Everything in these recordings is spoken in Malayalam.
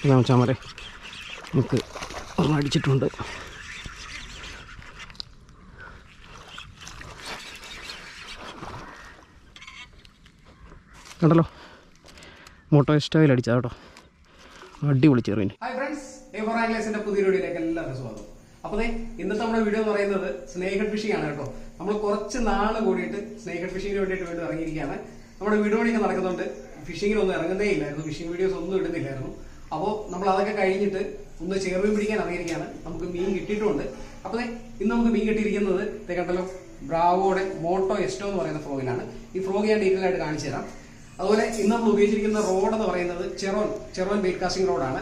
ചാമരെ നമുക്ക് അടിച്ചിട്ടുണ്ട്. കണ്ടല്ലോ, മോട്ടോ സ്റ്റൈൽ അടിച്ചാൽ കേട്ടോ, അടിപൊളി ചെറുവിന്. ഹായ് ഫ്രണ്ട്സ്, എവർ ആംഗ്ലേഴ്സിന്റെ പുതിയ വീഡിയോയിലേക്ക് എല്ലാവർക്കും സ്വാഗതം. അപ്പോൾ ഇന്നത്തെ നമ്മുടെ വീഡിയോ എന്ന് പറയുന്നത് സ്നേക് ഹെഡ് ഫിഷിംഗ് ആണ് കേട്ടോ. നമ്മൾ കുറച്ച് നാൾ കൂടിയിട്ട് സ്നേക് ഹെഡ് ഫിഷിങ്ങിന് വേണ്ടിയിട്ട് വീണ്ടും ഇറങ്ങിയിരിക്കുകയാണ്. നമ്മുടെ വീഡിയോ പണിയൊക്കെ നടക്കുന്നുണ്ട്, ഫിഷിങ്ങിനൊന്നും ഇറങ്ങുന്നേ ഇല്ലായിരുന്നു, ഫിഷിംഗ് വീഡിയോസ് ഒന്നും ഇടുന്നില്ലായിരുന്നു. അപ്പോൾ നമ്മൾ അതൊക്കെ കഴിഞ്ഞിട്ട് ഒന്ന് ചെറുമീൻ പിടിക്കാൻ ഇറങ്ങിയിരിക്കുകയാണ്. നമുക്ക് മീൻ കിട്ടിയിട്ടുമുണ്ട്. അപ്പോൾ ഇന്ന് നമുക്ക് മീൻ കിട്ടിയിരിക്കുന്നത് കണ്ടല്ലോ, ബ്രാവോയുടെ മോട്ടോ എസ്റ്റോ എന്ന് പറയുന്ന ഫ്രോഗിലാണ്. ഈ ഫ്രോഗ് ഞാൻ ഡീറ്റെയിൽ ആയിട്ട് കാണിച്ചു തരാം. അതുപോലെ ഇന്ന് നമ്മൾ ഉപയോഗിച്ചിരിക്കുന്ന റോഡ് എന്ന് പറയുന്നത് ചെറോൻ ബെയ്റ്റ് കാസ്റ്റിംഗ് റോഡാണ്.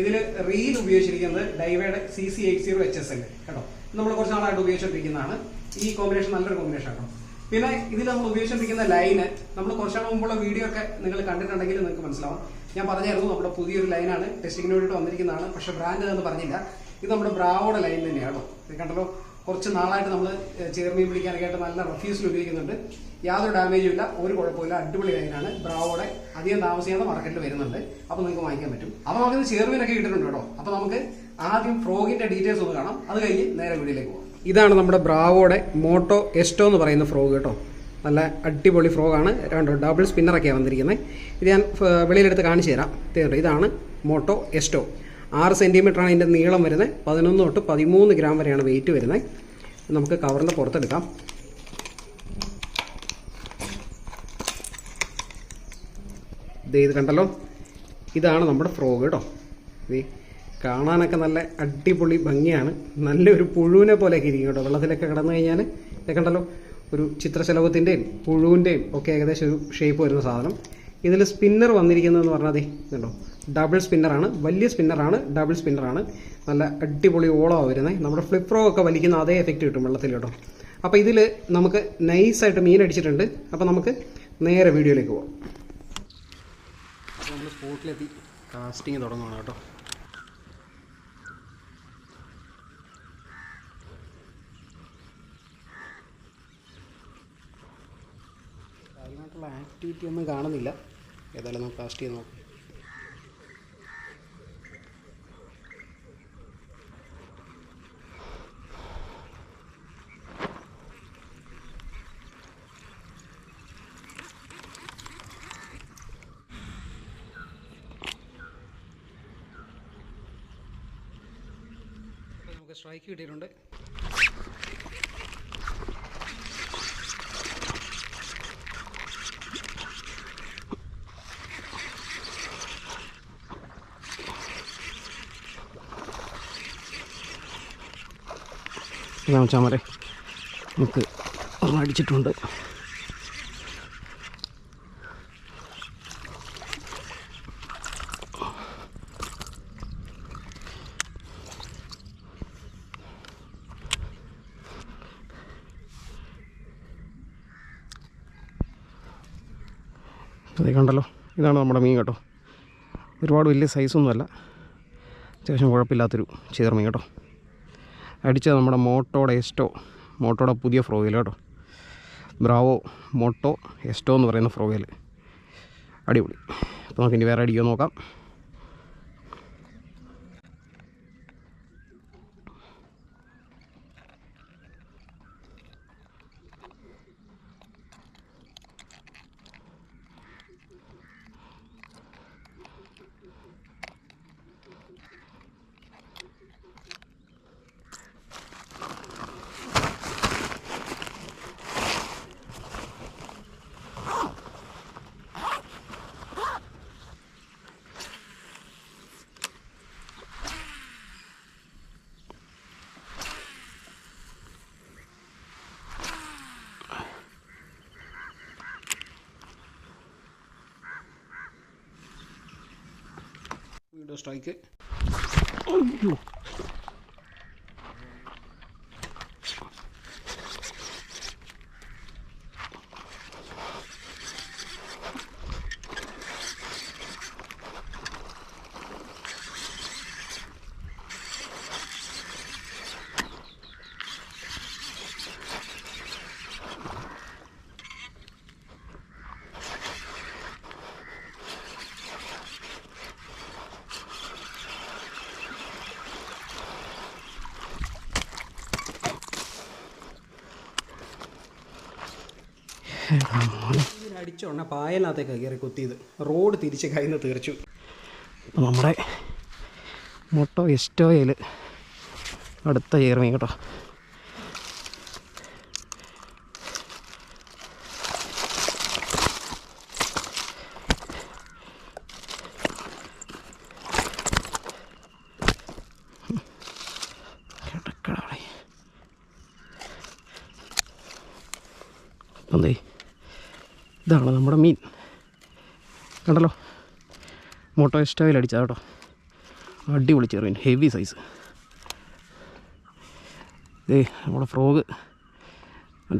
ഇതിൽ റീൽ ഉപയോഗിച്ചിരിക്കുന്നത് ഡൈവയുടെ CC80HSL കേട്ടോ. നമ്മൾ കുറച്ച് നാളായിട്ട് ഉപയോഗിച്ചുകൊണ്ടിരിക്കുന്നതാണ്. ഈ കോമ്പിനേഷൻ നല്ലൊരു കോമ്പിനേഷൻ കേട്ടോ. പിന്നെ ഇതിൽ നമ്മൾ ഉപയോഗിച്ചുകൊണ്ടിരിക്കുന്ന ലൈന് നമ്മൾ കുറച്ചാൾ മുമ്പുള്ള വീഡിയോ ഒക്കെ നിങ്ങൾ കണ്ടിട്ടുണ്ടെങ്കിൽ നിങ്ങൾക്ക് മനസ്സിലാവും. ഞാൻ പറഞ്ഞായിരുന്നു നമ്മുടെ പുതിയൊരു ലൈനാണ്, ടെസ്റ്റിങ്ങിന് വേണ്ടിയിട്ട് വന്നിരിക്കുന്നതാണ്. പക്ഷേ ബ്രാൻഡ് എന്ന് പറഞ്ഞില്ല. ഇത് നമ്മുടെ ബ്രാവോയുടെ ലൈൻ തന്നെയാണ് കേട്ടോ. കണ്ടല്ലോ, കുറച്ച് നാളായിട്ട് നമ്മൾ ചെറുമീൻ പിടിക്കാനൊക്കെ ആയിട്ട് നല്ല റഫ്യൂസിൽ ഉപയോഗിക്കുന്നുണ്ട്. യാതൊരു ഡാമേജും ഇല്ല, ഒരു കുഴപ്പമില്ല, അടിപൊളി ലൈനാണ്. ബ്രാവോയുടെ അധികം താമസിയാതെ മാർക്കറ്റിൽ വരുന്നുണ്ട്. അപ്പോൾ നിങ്ങൾക്ക് വാങ്ങിക്കാൻ പറ്റും. അപ്പോൾ നമുക്കിത് ചെറുമീനൊക്കെ കിട്ടുന്നുണ്ട് കേട്ടോ. അപ്പോൾ നമുക്ക് ആദ്യം ഫ്രോഗിന്റെ ഡീറ്റെയിൽസ് ഒന്ന് കാണാം, അത് കഴിഞ്ഞ് നേരെ വീഡിയോയിലേക്ക് പോകാം. ഇതാണ് നമ്മുടെ ബ്രാവോയുടെ മോട്ടോ എസ്റ്റോ എന്ന് പറയുന്ന ഫ്രോഗ് കേട്ടോ. നല്ല അടിപൊളി ഫ്രോഗാണ്. ഡബിൾ സ്പിന്നറൊക്കെയാണ് വന്നിരിക്കുന്നത്. ഇത് ഞാൻ വെളിയിലെടുത്ത് കാണിച്ചു തരാം. ഇതാണ് മോട്ടോ എസ്റ്റോ. 6 സെൻറ്റിമീറ്ററാണ് ഇതിൻ്റെ നീളം വരുന്നത്. 11 തൊട്ട് 13 ഗ്രാം വരെയാണ് വെയിറ്റ് വരുന്നത്. നമുക്ക് കവറിൻ്റെ പുറത്തെടുക്കാം. ഇത് കണ്ടല്ലോ, ഇതാണ് നമ്മുടെ ഫ്രോഗ് കേട്ടോ. ഇത് കാണാനൊക്കെ നല്ല അടിപൊളി ഭംഗിയാണ്. നല്ലൊരു പുഴുവിനെ പോലെയൊക്കെ ഇരിക്കും കേട്ടോ. വെള്ളത്തിലൊക്കെ കിടന്നു കഴിഞ്ഞാൽ ഇത് കണ്ടല്ലോ, ഒരു ചിത്രശലഭത്തിൻ്റെയും പുഴുവിൻ്റെയും ഒക്കെ ഏകദേശം ഒരു ഷേപ്പ് വരുന്ന സാധനം. ഇതിൽ സ്പിന്നർ വന്നിരിക്കുന്നതെന്ന് പറഞ്ഞാൽ ഇതുണ്ടോ, ഡബിൾ സ്പിന്നറാണ്. വലിയ സ്പിന്നറാണ്, ഡബിൾ സ്പിന്നറാണ്. നല്ല അടിപൊളി ഓളമാണ് വരുന്നത്. നമ്മുടെ ഫ്ലിപ്പ് ഫ്രോ ഒക്കെ വലിക്കുന്ന അതേ എഫക്റ്റ് കിട്ടും വെള്ളത്തിൽ കേട്ടോ. അപ്പോൾ ഇതിൽ നമുക്ക് നൈസായിട്ട് മീൻ അടിച്ചിട്ടുണ്ട്. അപ്പോൾ നമുക്ക് നേരെ വീഡിയോയിലേക്ക് പോകാം. അപ്പോൾ നമ്മൾ സ്പോട്ടിലെത്തി കാസ്റ്റിങ് തുടങ്ങുകയാണ് കേട്ടോ. കാര്യമായിട്ടുള്ള ആക്ടിവിറ്റി ഒന്നും കാണുന്നില്ല. ഏതായാലും നമുക്ക് കാസ്റ്റ് ചെയ്ത് നോക്കാം. നമുക്ക് സ്ട്രൈക്ക് കിട്ടിയിട്ടുണ്ട്. ചാമരെ നമുക്ക് അടിച്ചിട്ടുണ്ട്. അതേ കണ്ടല്ലോ, ഇതാണ് നമ്മുടെ മീൻ കേട്ടോ. ഒരുപാട് വലിയ സൈസൊന്നുമല്ല, അത്യാവശ്യം കുഴപ്പമില്ലാത്തൊരു ചെറുമീൻ കേട്ടോ. അടിച്ചത് നമ്മുടെ മോട്ടോയുടെ എസ്റ്റോ, മോട്ടോയുടെ പുതിയ ഫ്രോഗിൽ കേട്ടോ. ബ്രാവോ മോട്ടോ എസ്റ്റോ എന്ന് പറയുന്ന ഫ്രോഗിൽ അടിപൊളി. അപ്പോൾ നമുക്ക് ഇനി വേറെ അടിക്കാൻ നോക്കാം. Video strike. അയ്യോ, അടിച്ചോണ പായലിനകത്തേക്ക് കയറി കുത്തിയത്, റോഡ് തിരിച്ച് കയ്യിൽ നിന്ന് തീർച്ചു. അപ്പോൾ നമ്മുടെ മോട്ടോ എസ്റ്റോയിൽ അടുത്ത ചേർമീൻ കേട്ടോ. അപ്പം ഇതാണ് നമ്മുടെ മീൻ കണ്ടല്ലോ. മോട്ടോ എസ്റ്റോയിൽ അടിച്ചാൽ കേട്ടോ. അടിപൊളി ചെറുമീൻ, ഹെവി സൈസ്. നമ്മുടെ ഫ്രോഗ്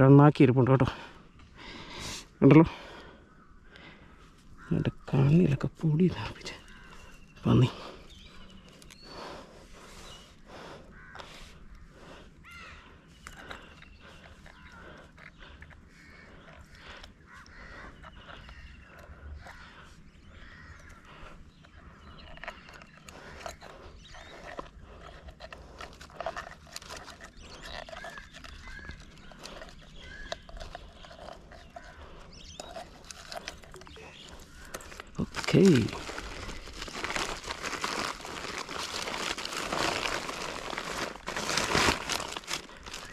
രണ്ടാക്കി ഇരിപ്പുണ്ട് കേട്ടോ. കണ്ടല്ലോ, എൻ്റെ കണ്ണിലൊക്കെ പൊടി ധാർപ്പിച്ച് പന്നി. ഓക്കേ,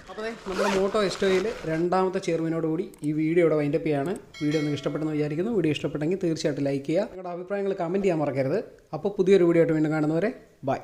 അപ്പോൾ നമ്മുടെ മോട്ടോ എസ്റ്റോയിൽ രണ്ടാമത്തെ ചെയർമാനോടുകൂടി ഈ വീഡിയോ ഇവിടെ വൈൻഡപ്പ് ചെയ്യാണ്. വീഡിയോ നിങ്ങൾക്ക് ഇഷ്ടപ്പെട്ടെന്ന് വിചാരിക്കുന്നു. വീഡിയോ ഇഷ്ടപ്പെട്ടെങ്കിൽ തീർച്ചയായിട്ടും ലൈക്ക് ചെയ്യുക. നിങ്ങളുടെ അഭിപ്രായങ്ങൾ കമൻറ്റ് ചെയ്യാൻ മറക്കരുത്. അപ്പോൾ പുതിയൊരു വീഡിയോ ആയിട്ട് വീണ്ടും കാണുന്നവരെ ബൈ.